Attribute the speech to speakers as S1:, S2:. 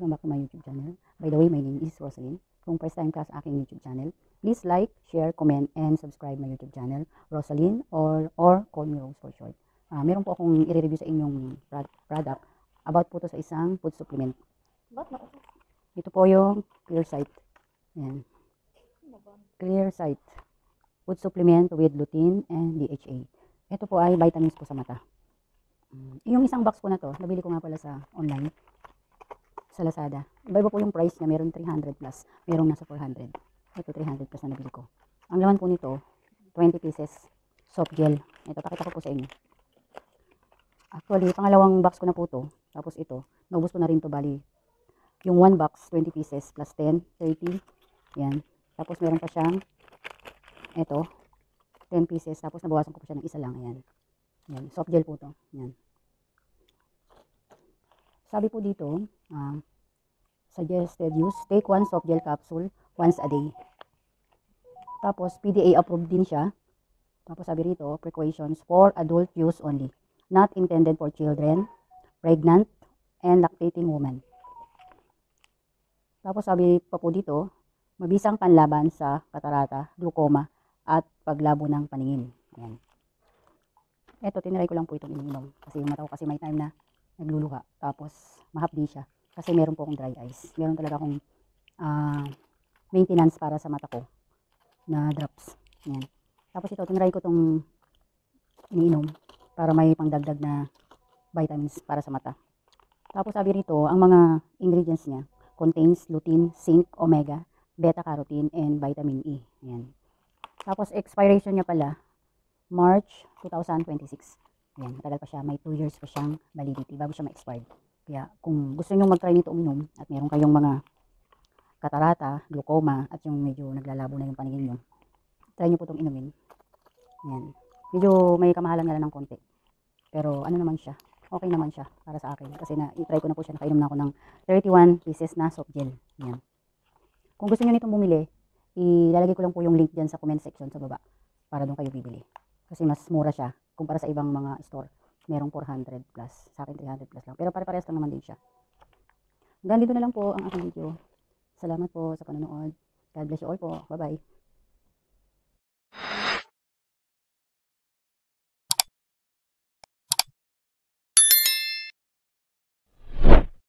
S1: welcome back to my YouTube channel. By the way, my name is Rosalyn. Kung first time ka sa aking YouTube channel, please like, share, comment, and subscribe my YouTube channel, Rosalyn, or call me Rose for short. Meron po akong i-review sa inyong product about po to sa isang food supplement. Ito po yung Clear Sight. Yan. Clear Sight. Food supplement with lutein and DHA. Ito po ay vitamins po sa mata. Yung isang box po na to, nabili ko nga pala sa online, sa Lazada. Iba-iba po yung price niya, meron 300 plus, meron nasa 400. Ito 300 plus na nabili ko. Ang laman po nito, 20 pieces soft gel. Ito, pakita ko po sa inyo. Actually, pangalawang box ko na po to. Tapos ito, naubos ko na rin to, bali. Yung one box, 20 pieces plus 10, 30. Yan. Tapos meron pa siyang, ito, 10 pieces. Tapos nabawasan ko pa siya ng isa lang. Ayan. Yan, soft gel po to. Yan. Sabi po dito, suggested use, take one soft gel capsule once a day. Tapos, PDA approved din siya. Tapos sabi rito, precautions for adult use only. Not intended for children, pregnant, and lactating women. Tapos sabi pa po dito, mabisang panlaban sa katarata, glaucoma, at paglabo ng paningin. Ayan. Eto, tinry ko lang po itong ininom. Kasi yung mata ko kasi may time na nagluluha. Tapos, mahapdi siya. Kasi meron po akong dry eyes. Meron talaga akong maintenance para sa mata ko na drops. Ayan. Tapos ito, tinry ko itong ininom para may pangdagdag na vitamins para sa mata. Tapos sabi rito, ang mga ingredients niya contains lutein, zinc, omega, beta-carotene, and vitamin E. Ayan. Tapos, expiration niya pala, March 2026. Ayan, matagal pa siya. May 2 years pa siyang validity bago siya ma-expired. Kaya kung gusto niyo mag-try nito uminom at meron kayong mga katarata, glaucoma at yung medyo naglalabo na yung paningin niyo, try niyo po itong inumin. Ayan. Medyo may kamahalan nga lang ng konti. Pero ano naman siya? Okay naman siya para sa akin. Kasi i-try ko na po siya. Nakainom na ako ng 31 pieces na soft gel. Ayan. Kung gusto niyo nitong bumili, ilalagay ko lang po yung link dyan sa comment section sa baba para doon kayo bibili. Kasi mas mura siya kumpara sa ibang mga store. Merong 400 plus. Sa akin 300 plus lang. Pero pare-parehas lang naman din siya. Hanggang dito na lang po ang aking video. Salamat po sa panonood. God bless you all po. Bye-bye.